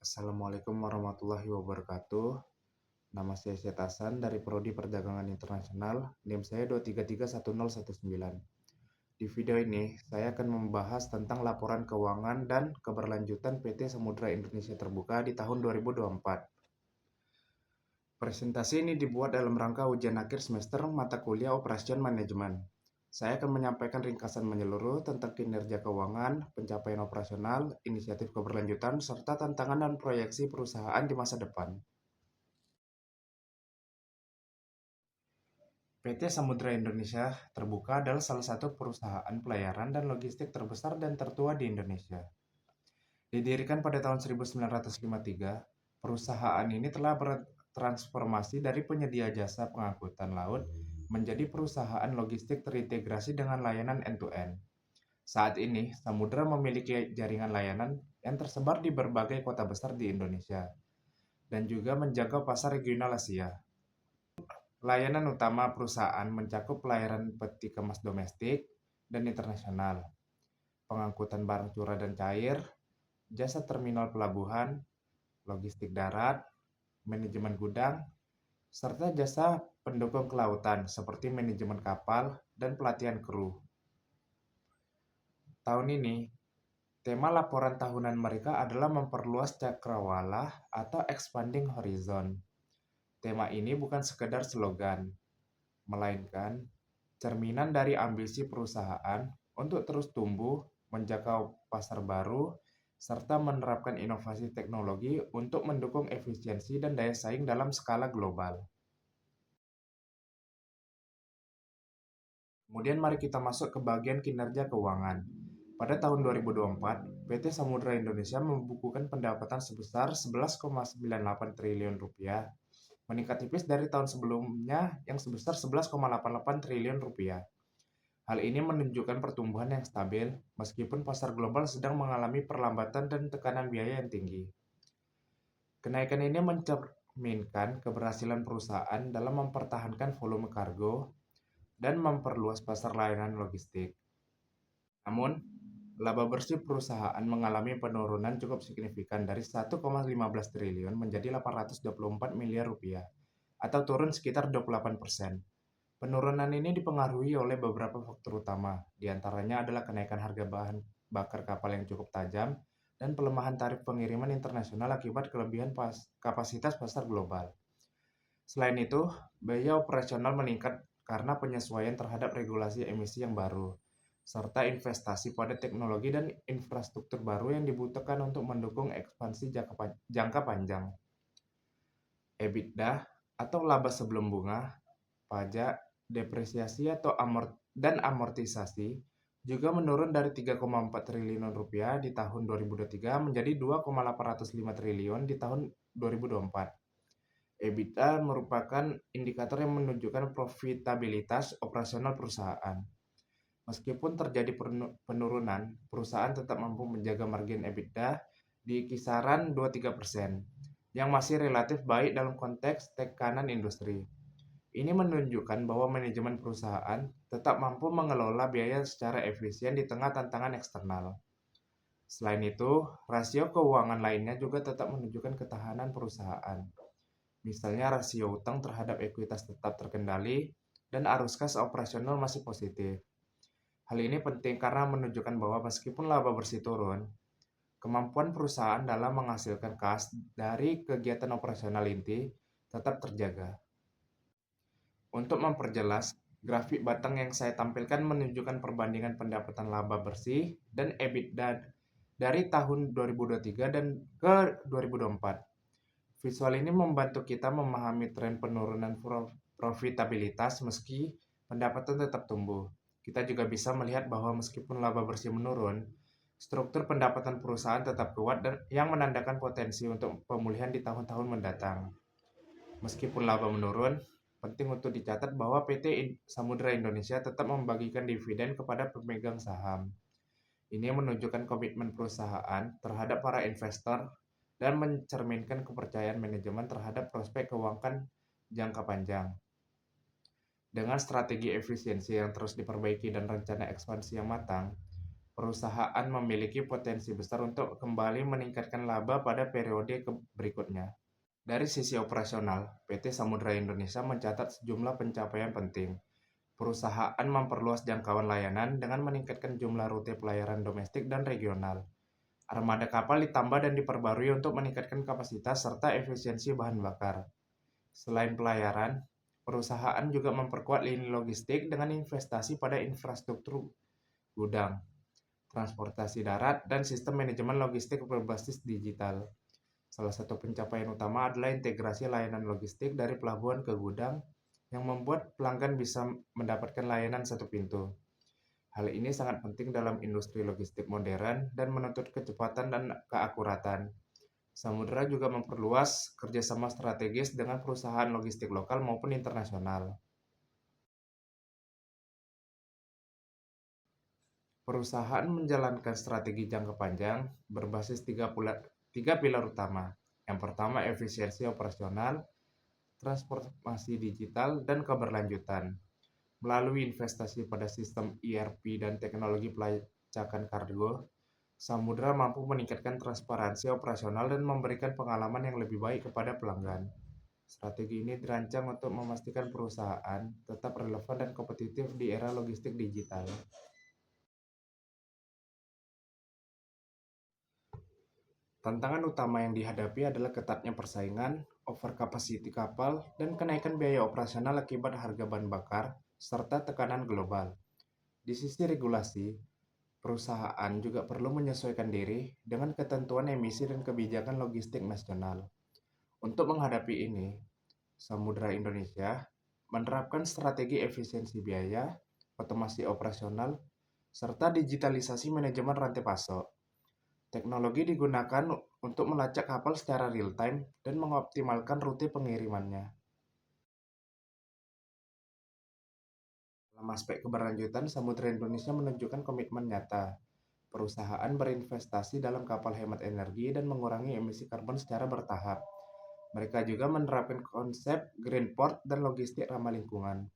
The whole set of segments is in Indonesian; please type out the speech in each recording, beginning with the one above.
Assalamualaikum warahmatullahi wabarakatuh. Nama saya Syed Hasan dari Prodi Perdagangan Internasional. NIM saya 2331019. Di video ini, saya akan membahas tentang laporan keuangan dan keberlanjutan PT Samudra Indonesia Terbuka di tahun 2024. Presentasi ini dibuat dalam rangka ujian akhir semester mata kuliah Operation Management. Saya akan menyampaikan ringkasan menyeluruh tentang kinerja keuangan, pencapaian operasional, inisiatif keberlanjutan, serta tantangan dan proyeksi perusahaan di masa depan. PT Samudra Indonesia Terbuka adalah salah satu perusahaan pelayaran dan logistik terbesar dan tertua di Indonesia. Didirikan pada tahun 1953, perusahaan ini telah bertransformasi dari penyedia jasa pengangkutan laut menjadi perusahaan logistik terintegrasi dengan layanan end-to-end. Saat ini, Samudra memiliki jaringan layanan yang tersebar di berbagai kota besar di Indonesia dan juga menjaga pasar regional Asia. Layanan utama perusahaan mencakup pelayaran peti kemas domestik dan internasional, pengangkutan barang curah dan cair, jasa terminal pelabuhan, logistik darat, manajemen gudang, serta jasa pendukung kelautan seperti manajemen kapal dan pelatihan kru. Tahun ini, tema laporan tahunan mereka adalah memperluas cakrawala atau expanding horizon. Tema ini bukan sekedar slogan, melainkan cerminan dari ambisi perusahaan untuk terus tumbuh, menjangkau pasar baru, serta menerapkan inovasi teknologi untuk mendukung efisiensi dan daya saing dalam skala global. Kemudian mari kita masuk ke bagian kinerja keuangan. Pada tahun 2024, PT Samudra Indonesia membukukan pendapatan sebesar 11,98 triliun rupiah, meningkat tipis dari tahun sebelumnya yang sebesar 11,88 triliun rupiah. Hal ini menunjukkan pertumbuhan yang stabil meskipun pasar global sedang mengalami perlambatan dan tekanan biaya yang tinggi. Kenaikan ini mencerminkan keberhasilan perusahaan dalam mempertahankan volume kargo dan memperluas pasar layanan logistik. Namun, laba bersih perusahaan mengalami penurunan cukup signifikan dari 1,15 triliun menjadi 824 miliar rupiah atau turun sekitar 28%. Penurunan ini dipengaruhi oleh beberapa faktor utama, di antaranya adalah kenaikan harga bahan bakar kapal yang cukup tajam dan pelemahan tarif pengiriman internasional akibat kelebihan kapasitas pasar global. Selain itu, biaya operasional meningkat karena penyesuaian terhadap regulasi emisi yang baru, serta investasi pada teknologi dan infrastruktur baru yang dibutuhkan untuk mendukung ekspansi jangka panjang. EBITDA atau laba sebelum bunga, pajak, depresiasi atau amortisasi juga menurun dari 3,4 triliun rupiah di tahun 2023 menjadi 2,805 triliun di tahun 2024. EBITDA merupakan indikator yang menunjukkan profitabilitas operasional perusahaan. Meskipun terjadi penurunan, perusahaan tetap mampu menjaga margin EBITDA di kisaran 2-3%, yang masih relatif baik dalam konteks tekanan industri. Ini menunjukkan bahwa manajemen perusahaan tetap mampu mengelola biaya secara efisien di tengah tantangan eksternal. Selain itu, rasio keuangan lainnya juga tetap menunjukkan ketahanan perusahaan. Misalnya rasio utang terhadap ekuitas tetap terkendali dan arus kas operasional masih positif. Hal ini penting karena menunjukkan bahwa meskipun laba bersih turun, kemampuan perusahaan dalam menghasilkan kas dari kegiatan operasional inti tetap terjaga. Untuk memperjelas, grafik batang yang saya tampilkan menunjukkan perbandingan pendapatan laba bersih dan EBITDA dari tahun 2023 dan ke 2024. Visual ini membantu kita memahami tren penurunan profitabilitas meski pendapatan tetap tumbuh. Kita juga bisa melihat bahwa meskipun laba bersih menurun, struktur pendapatan perusahaan tetap kuat dan yang menandakan potensi untuk pemulihan di tahun-tahun mendatang. Meskipun laba menurun, penting untuk dicatat bahwa PT Samudra Indonesia tetap membagikan dividen kepada pemegang saham. Ini menunjukkan komitmen perusahaan terhadap para investor dan mencerminkan kepercayaan manajemen terhadap prospek keuangan jangka panjang. Dengan strategi efisiensi yang terus diperbaiki dan rencana ekspansi yang matang, perusahaan memiliki potensi besar untuk kembali meningkatkan laba pada periode berikutnya. Dari sisi operasional, PT Samudra Indonesia mencatat sejumlah pencapaian penting. Perusahaan memperluas jangkauan layanan dengan meningkatkan jumlah rute pelayaran domestik dan regional. Armada kapal ditambah dan diperbarui untuk meningkatkan kapasitas serta efisiensi bahan bakar. Selain pelayaran, perusahaan juga memperkuat lini logistik dengan investasi pada infrastruktur gudang, transportasi darat, dan sistem manajemen logistik berbasis digital. Salah satu pencapaian utama adalah integrasi layanan logistik dari pelabuhan ke gudang yang membuat pelanggan bisa mendapatkan layanan satu pintu. Hal ini sangat penting dalam industri logistik modern dan menuntut kecepatan dan keakuratan. Samudra juga memperluas kerjasama strategis dengan perusahaan logistik lokal maupun internasional. Perusahaan menjalankan strategi jangka panjang berbasis tiga pilar utama. Yang pertama, efisiensi operasional, transformasi digital, dan keberlanjutan. Melalui investasi pada sistem ERP dan teknologi pelacakan kargo, Samudra mampu meningkatkan transparansi operasional dan memberikan pengalaman yang lebih baik kepada pelanggan. Strategi ini dirancang untuk memastikan perusahaan tetap relevan dan kompetitif di era logistik digital. Tantangan utama yang dihadapi adalah ketatnya persaingan, overcapacity kapal, dan kenaikan biaya operasional akibat harga bahan bakar, serta tekanan global. Di sisi regulasi, perusahaan juga perlu menyesuaikan diri dengan ketentuan emisi dan kebijakan logistik nasional. Untuk menghadapi ini, Samudra Indonesia menerapkan strategi efisiensi biaya, otomasi operasional, serta digitalisasi manajemen rantai pasok. Teknologi digunakan untuk melacak kapal secara real-time dan mengoptimalkan rute pengirimannya. Dalam aspek keberlanjutan, Samudra Indonesia menunjukkan komitmen nyata. Perusahaan berinvestasi dalam kapal hemat energi dan mengurangi emisi karbon secara bertahap. Mereka juga menerapkan konsep green port dan logistik ramah lingkungan.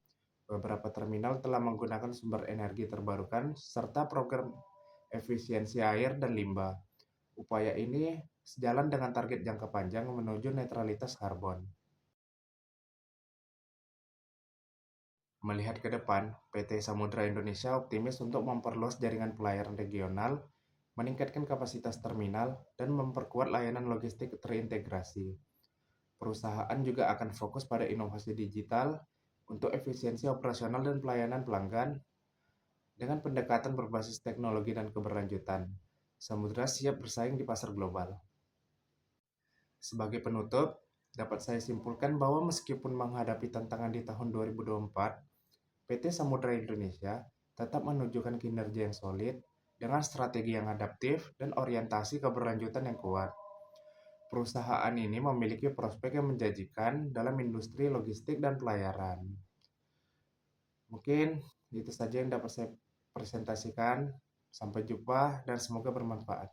Beberapa terminal telah menggunakan sumber energi terbarukan serta program efisiensi air dan limbah. Upaya ini sejalan dengan target jangka panjang menuju netralitas karbon. Melihat ke depan, PT Samudra Indonesia optimis untuk memperluas jaringan pelayaran regional, meningkatkan kapasitas terminal, dan memperkuat layanan logistik terintegrasi. Perusahaan juga akan fokus pada inovasi digital untuk efisiensi operasional dan pelayanan pelanggan dengan pendekatan berbasis teknologi dan keberlanjutan. Samudra siap bersaing di pasar global. Sebagai penutup, dapat saya simpulkan bahwa meskipun menghadapi tantangan di tahun 2024, PT Samudra Indonesia tetap menunjukkan kinerja yang solid dengan strategi yang adaptif dan orientasi keberlanjutan yang kuat. Perusahaan ini memiliki prospek yang menjanjikan dalam industri logistik dan pelayaran. Mungkin itu saja yang dapat saya presentasikan. Sampai jumpa dan semoga bermanfaat.